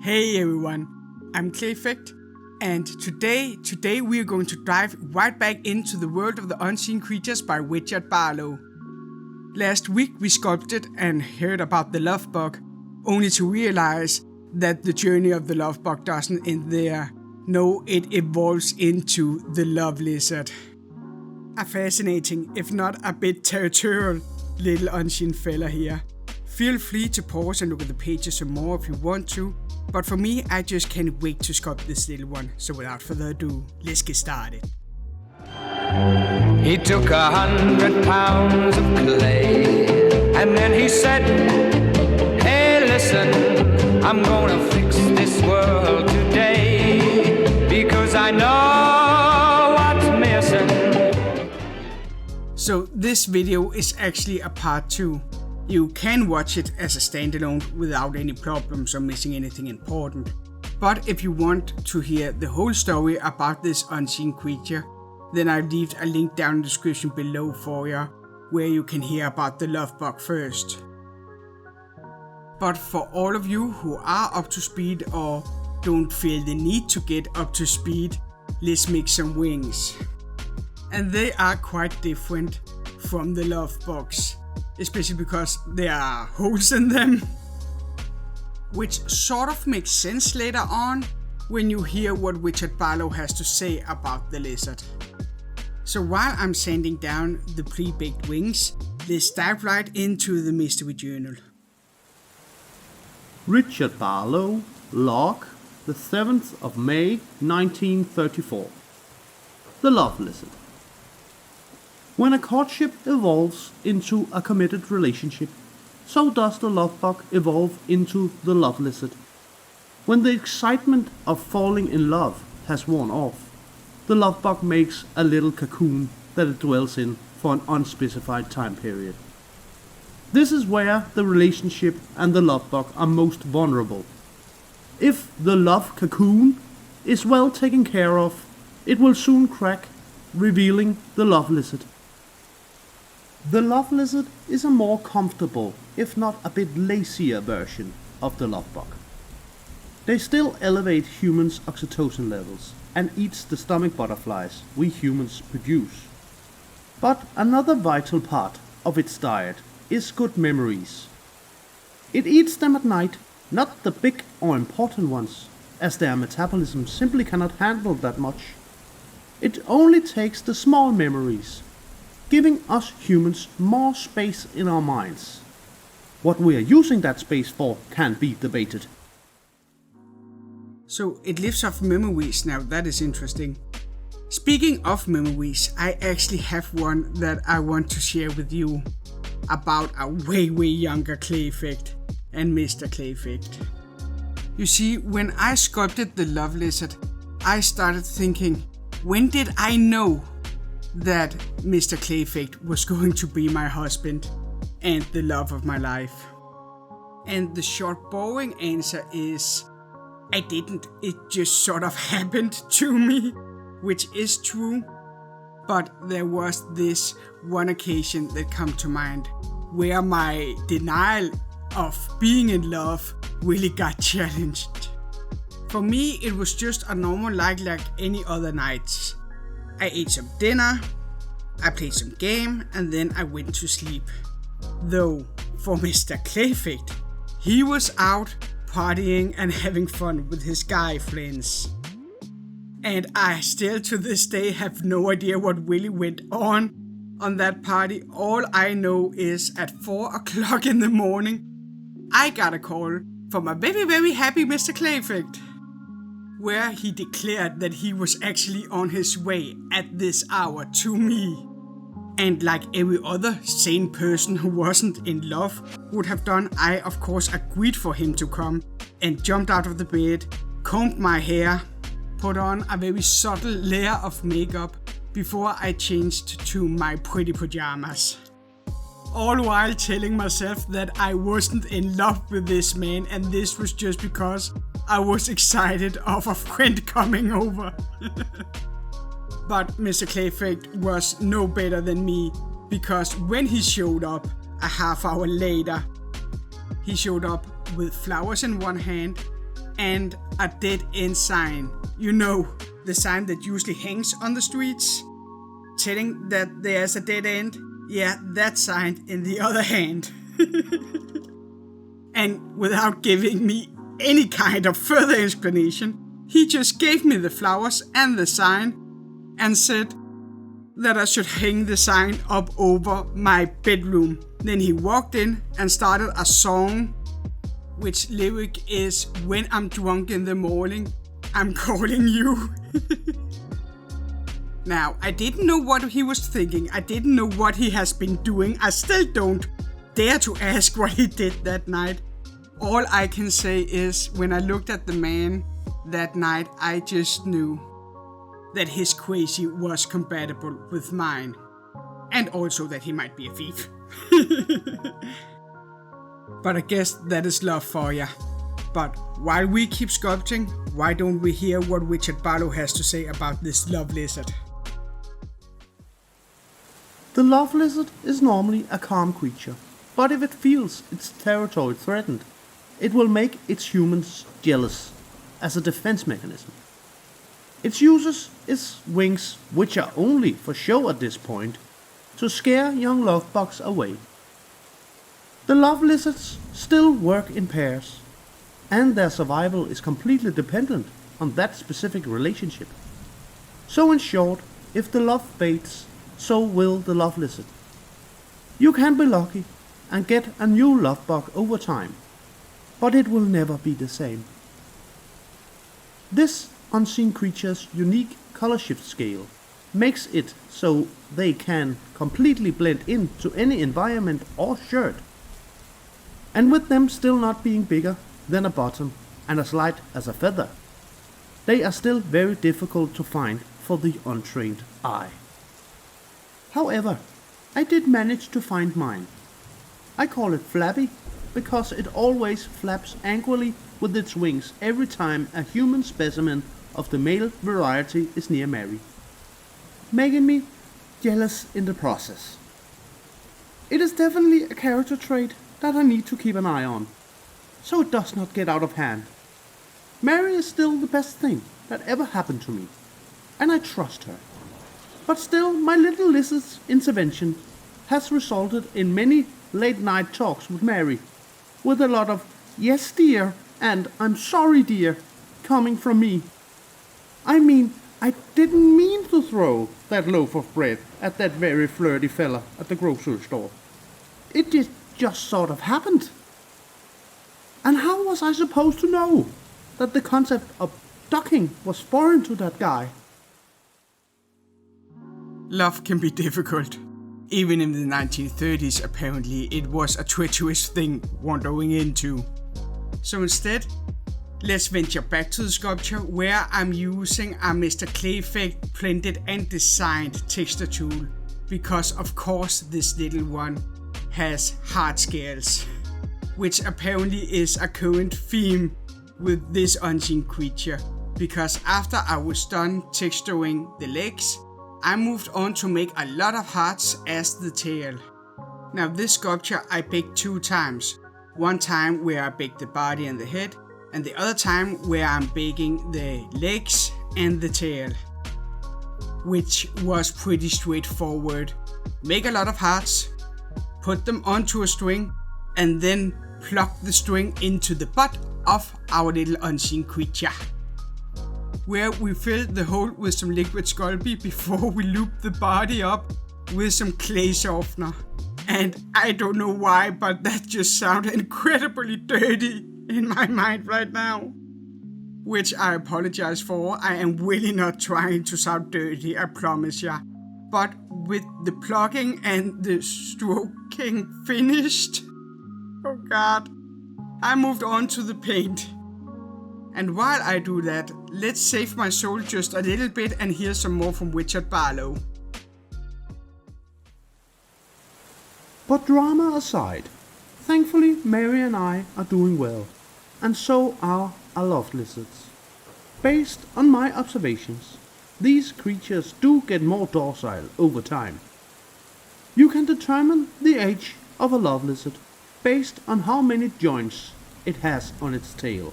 Hey everyone, I'm Clayfect, and today we are going to dive right back into the world of the unseen creatures by Richard Barlow. Last week we sculpted and heard about the lovebug, only to realize that the journey of the lovebug doesn't end there. No, it evolves into the love lizard. A fascinating, if not a bit territorial, little unseen fella here. Feel free to pause and look at the pages some more if you want to, but for me, I just can't wait to sculpt this little one. So without further ado, let's get started. He took 100 pounds of clay, and then he said, hey listen, I'm gonna fix this world today, because I know what's missing. So this video is actually a part 2. You can watch it as a standalone without any problems or missing anything important. But if you want to hear the whole story about this unseen creature, then I'll leave a link down in the description below for you, where you can hear about the lovebug first. But for all of you who are up to speed or don't feel the need to get up to speed, let's make some wings. And they are quite different from the lovebugs, especially because there are holes in them, which sort of makes sense later on when you hear what Richard Barlow has to say about the lizard. So while I'm sanding down the pre-baked wings, let's dive right into the mystery journal. Richard Barlow, log, the 7th of May 1934. The love lizard. When a courtship evolves into a committed relationship, so does the lovebug evolve into the love lizard. When the excitement of falling in love has worn off, the lovebug makes a little cocoon that it dwells in for an unspecified time period. This is where the relationship and the lovebug are most vulnerable. If the love cocoon is well taken care of, it will soon crack, revealing the love lizard. The love lizard is a more comfortable, if not a bit lazier version of the lovebug. They still elevate humans' oxytocin levels and eats the stomach butterflies we humans produce. But another vital part of its diet is good memories. It eats them at night, not the big or important ones, as their metabolism simply cannot handle that much. It only takes the small memories, giving us humans more space in our minds. What we are using that space for can be debated. So it lives off memories now, that is interesting. Speaking of memories, I actually have one that I want to share with you about a way younger Clayfect and Mr. Clayfect. You see, when I sculpted the love lizard, I started thinking, when did I know that Mr. Clayfect was going to be my husband and the love of my life? And the short, boring answer is, I didn't. It just sort of happened to me, which is true. But there was this one occasion that come to mind where my denial of being in love really got challenged. For me, it was just a normal night like any other nights. I ate some dinner, I played some game, and then I went to sleep. Though, for Mr. Clayfect, he was out partying and having fun with his guy friends. And I still to this day have no idea what really went on that party. All I know is at 4 o'clock in the morning, I got a call from a very happy Mr. Clayfect, where he declared that he was actually on his way at this hour to me. And like every other sane person who wasn't in love would have done, I of course agreed for him to come and jumped out of the bed, combed my hair, put on a very subtle layer of makeup before I changed to my pretty pajamas. All while telling myself that I wasn't in love with this man, and this was just because I was excited of a friend coming over. But Mr. Clayfect was no better than me, because when he showed up a half hour later, he showed up with flowers in one hand, and a dead end sign. You know, the sign that usually hangs on the streets, telling that there's a dead end. Yeah, that sign in the other hand. And without giving me any kind of further explanation, he just gave me the flowers and the sign and said that I should hang the sign up over my bedroom. Then he walked in and started a song, which lyric is, "When I'm drunk in the morning, I'm calling you." Now, I didn't know what he was thinking. I didn't know what he has been doing. I still don't dare to ask what he did that night. All I can say is, when I looked at the man that night, I just knew that his crazy was compatible with mine. And also that he might be a thief. But I guess that is love for ya. But while we keep sculpting, why don't we hear what Richard Barlow has to say about this love lizard? The love lizard is normally a calm creature, but if it feels its territory threatened, it will make its humans jealous as a defense mechanism. It uses its wings, which are only for show at this point, to scare young lovebugs away. The love lizards still work in pairs, and their survival is completely dependent on that specific relationship. So in short, if the love fades, so will the love lizard. You can be lucky and get a new lovebug over time, but it will never be the same. This unseen creature's unique colorshift scale makes it so they can completely blend into any environment or shirt. And with them still not being bigger than a bottom and as light as a feather, they are still very difficult to find for the untrained eye. However, I did manage to find mine. I call it Flappy because it always flaps angrily with its wings every time a human specimen of the male variety is near Mary, making me jealous in the process. It is definitely a character trait that I need to keep an eye on, so it does not get out of hand. Mary is still the best thing that ever happened to me, and I trust her. But still, my little lizard's intervention has resulted in many late night talks with Mary, with a lot of "yes dear" and "I'm sorry dear" coming from me. I mean, I didn't mean to throw that loaf of bread at that very flirty fella at the grocery store. It just sort of happened. And how was I supposed to know that the concept of ducking was foreign to that guy? Love can be difficult. Even in the 1930s, apparently, it was a treacherous thing wandering into. So instead, let's venture back to the sculpture where I'm using a Mr. Clayfect printed and designed texture tool. Because of course this little one has hard scales, which apparently is a current theme with this unseen creature. Because after I was done texturing the legs, I moved on to make a lot of hearts as the tail. Now this sculpture I baked 2 times. One time where I baked the body and the head, and the other time where I'm baking the legs and the tail. Which was pretty straightforward. Make a lot of hearts, put them onto a string, and then plug the string into the butt of our little unseen creature, where we filled the hole with some liquid Sculpey before we looped the body up with some clay softener. And I don't know why, but that just sounded incredibly dirty in my mind right now. Which I apologize for. I am really not trying to sound dirty, I promise ya. But with the plugging and the stroking finished, oh god, I moved on to the paint. And while I do that, let's save my soul just a little bit and hear some more from Richard Barlow. But drama aside, thankfully Mary and I are doing well, and so are our love lizards. Based on my observations, these creatures do get more docile over time. You can determine the age of a love lizard based on how many joints it has on its tail.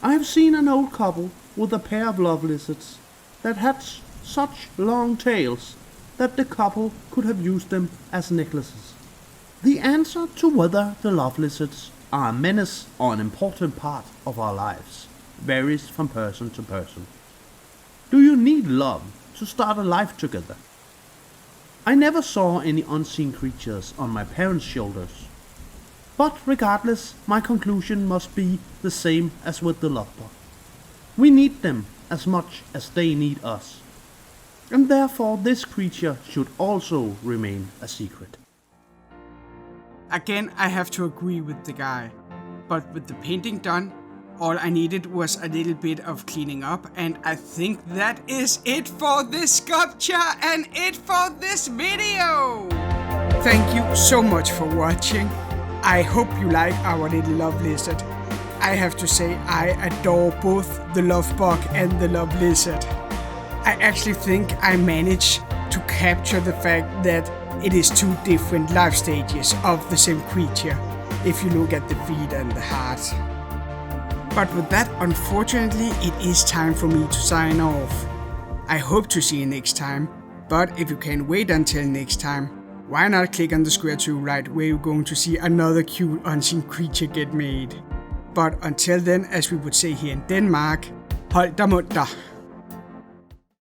I have seen an old couple with a pair of love lizards that had such long tails that the couple could have used them as necklaces. The answer to whether the love lizards are a menace or an important part of our lives varies from person to person. Do you need love to start a life together? I never saw any unseen creatures on my parents' shoulders. But regardless, my conclusion must be the same as with the lovebug. We need them as much as they need us. And therefore this creature should also remain a secret. Again, I have to agree with the guy. But with the painting done, all I needed was a little bit of cleaning up, and I think that is it for this sculpture and it for this video! Thank you so much for watching. I hope you like our little love lizard. I have to say I adore both the lovebug and the love lizard. I actually think I managed to capture the fact that it is two different life stages of the same creature, if you look at the feet and the heart. But with that, unfortunately, it is time for me to sign off. I hope to see you next time, but if you can wait until next time, why not click on the square to the right where you're going to see another cute unseen creature get made. But until then, as we would say here in Denmark, hold da munter.